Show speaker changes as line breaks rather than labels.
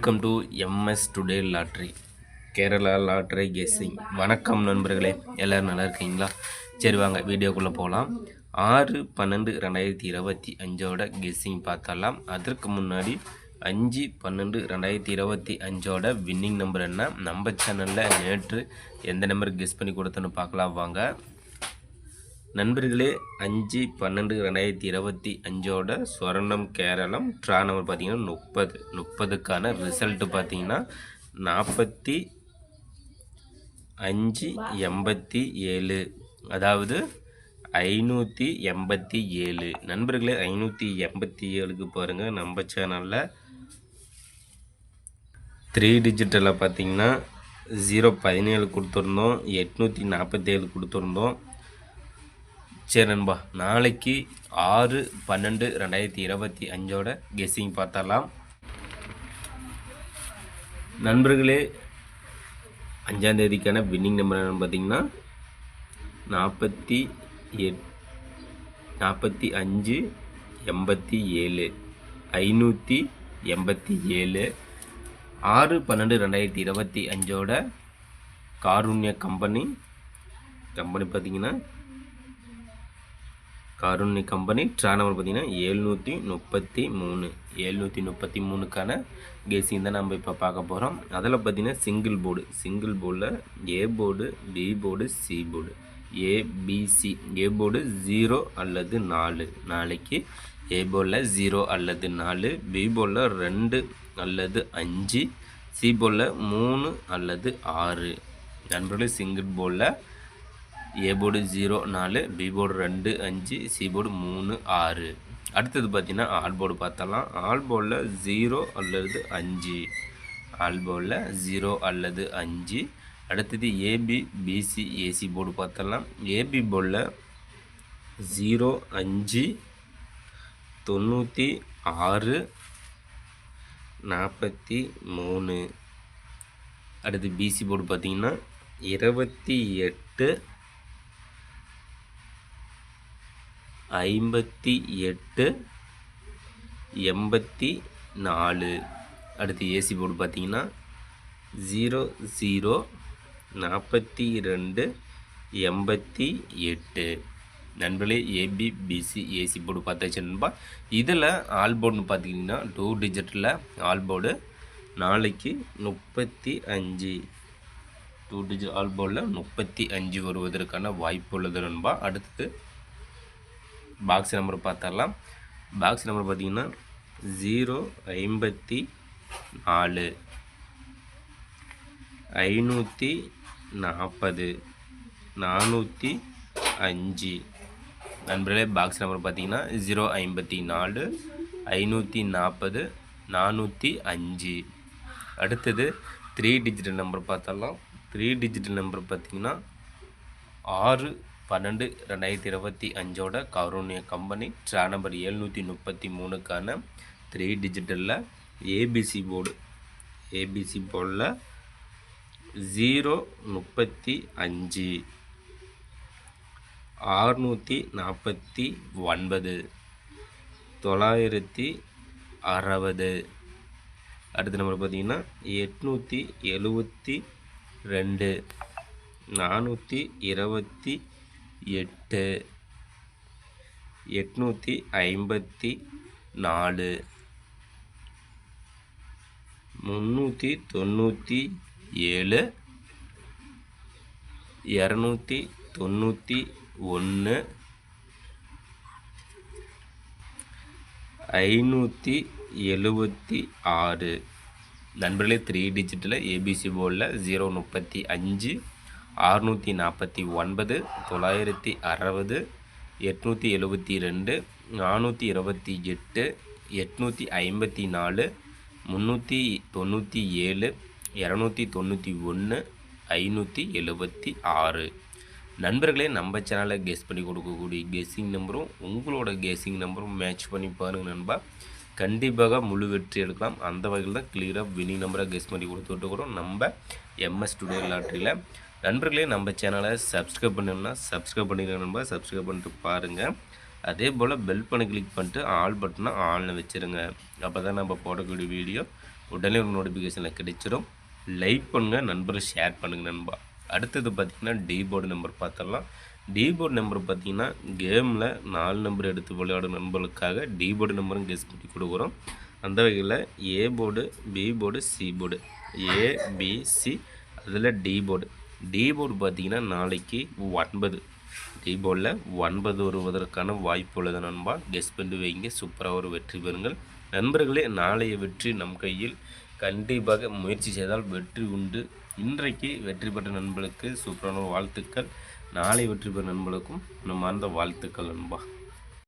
Welcome to MS today lottery Kerala lottery guessing. வணக்கம் நண்பர்களே, எல்லோரும் நல்லா இருக்கீங்களா? சரி வாங்க வீடியோக்குள்ளே போகலாம். 6/12/2025 கெஸ்ஸிங் பார்த்தலாம். அதற்கு முன்னாடி 5/12/2025 வின்னிங் நம்பர் என்ன, நம்ம சேனலில் நேற்று எந்த நம்பர் கெஸ் பண்ணி கொடுத்தோன்னு பார்க்கலாம் வாங்க நண்பர்களே. 5/12/2025 ஸ்வர்ணம் கேரளம் ட்ரா நம்பர் பார்த்தீங்கன்னா 30க்கான ரிசல்ட்டு பார்த்தீங்கன்னா 4587, அதாவது 587. நண்பர்களே 587க்கு பாருங்கள், நம்ம சேனலில் 3 டிஜிட்டில் பார்த்தீங்கன்னா 017 கொடுத்துருந்தோம், 847 கொடுத்துருந்தோம். சரி நண்பா, நாளைக்கு 6/12/2025 கெஸ்ஸிங் பார்த்தரலாம் நண்பர்களே. 5ஆம் தேதிக்கான வின்னிங் நம்பர் என்னென்னு பார்த்தீங்கன்னா 4587, 587. 6/12/2025 காருண்ய கம்பெனி பார்த்தீங்கன்னா காருண்ய கம்பெனி ட்ரா நம்பர் பார்த்தீங்கன்னா 733க்கான கெஸ்ஸிங் தான் நம்ம இப்போ பார்க்க போகிறோம். அதில் பார்த்தீங்கன்னா சிங்கிள் போர்டில் A board, B board, C board, ABC. A board 0 அல்லது 4, நாளைக்கு ஏ போர்டில் 0 அல்லது 4, பி போர்டில் 2 அல்லது 5, சி போர்டில் 3 அல்லது 6. நண்பர்களே, சிங்கிள் போர்டில் A board 0 4, B board 2 5, C board 3 6. அடுத்தது பார்த்தீங்கன்னா ஆல் போர்டு பார்த்தலாம். ஆல் போர்டில் 0 அல்லது 5, ஆல் போர்டில் 0 அல்லது 5. அடுத்தது ஏபி, பிசி, ஏசி போர்டு பார்த்தலாம். ஏபி போர்டில் 0 5 96 43. அடுத்து பிசி போர்டு பார்த்தீங்கன்னா 28 58 84. அடுத்து ஏசி போர்டு பார்த்தீங்கன்னா 00 42 88. நண்பர்களே, ஏபி, பிசி, ஏசி போர்டு பார்த்தாச்சு நண்பா. இதில் ஆல் போர்டுன்னு பார்த்தீங்கன்னா 2 டிஜிட்டில் ஆல் போர்டு நாளைக்கு 35, 2 டிஜிட் ஆல் போர்டில் 35 வருவதற்கான வாய்ப்பு உள்ளது நண்பா. அடுத்தது பாக்ஸ் நம்பர் பார்த்தரலாம். பாக்ஸ் நம்பர் பார்த்தீங்கன்னா 054 540 405. நண்பர்களே, பாக்ஸ் நம்பர் பார்த்தீங்கன்னா 054 540 405. அடுத்தது 3 டிஜிட்டல் நம்பர் பார்த்தரலாம். 3 டிஜிட்டல் நம்பர் பார்த்தீங்கன்னா 6/12/2025 காருண்ய கம்பெனி ட்ரா நம்பர் 733க்கான 3 டிஜிட்டலில் ஏபிசி போர்டில் 035 649 960. அடுத்த நம்பர் பார்த்தீங்கன்னா 872 428 854 397 291 576. நண்பர்களே, 3 டிஜிட்டில் ஏபிசி போர்டில் 035 649 960 872 428 854 397 291 576. நண்பர்களே, நம்ம சேனலில் கெஸ் பண்ணி கொடுக்கக்கூடிய கெஸ்ஸிங் நம்பரும் உங்களோட கெஸ்ஸிங் நம்பரும் மேட்ச் பண்ணி பாருங்கள் நண்பா. கண்டிப்பாக முழு வெற்றி எடுக்கலாம். அந்த வகையில் தான் கிளியராக வின்னிங் நம்பரை கெஸ் பண்ணி கொடுத்துட்ருக்குறோம் நம்ம எம்எஸ் டுடே லாட்ரியில். நண்பர்களே, நம்ம சேனலை சப்ஸ்கிரைப் பண்ணணும்னா சப்ஸ்கிரைப் பண்ணிடுங்க நண்பா. சப்ஸ்கிரைப் பண்ணிட்டு பாருங்கள். அதே போல் பெல் பண்ண கிளிக் பண்ணிட்டு ஆல் பட்டனை ஆனில் வச்சுருங்க. அப்போ தான் நம்ம போடக்கூடிய வீடியோ உடனே ஒரு நோட்டிஃபிகேஷனில் கிடைச்சிடும். லைக் பண்ணுங்கள், நண்பர்கள் ஷேர் பண்ணுங்கள் நண்பா. அடுத்தது பார்த்திங்கன்னா டி போர்டு நம்பர் பார்த்துடலாம். டி போர்டு நம்பர் பார்த்திங்கன்னா கேமில் 4 நம்பர் எடுத்து விளையாடும் நண்பர்களுக்காக டி போர்டு நம்பரும் கெஸ் பண்ணி கொடுக்குறோம். அந்த வகையில் A board, B board, C board, ABC, அதில் டி போர்டு. டி போர்டு பார்த்திங்கன்னா நாளைக்கு 9 டி போர்டில் 9 வருவதற்கான வாய்ப்பு உள்ளது நண்பா. கெஸ் பண்ணி வைங்க, சூப்பராக ஒரு வெற்றி பெறுங்கள் நண்பர்களே. நாளைய வெற்றி நம் கையில். கண்டிப்பாக முயற்சி செய்தால் வெற்றி உண்டு. இன்றைக்கு வெற்றி பெற்ற நண்பர்களுக்கு சூப்பரான வாழ்த்துக்கள். நாளை வெற்றி பெறும் நண்பர்களுக்கும் மனமார்ந்த வாழ்த்துக்கள் நண்பா.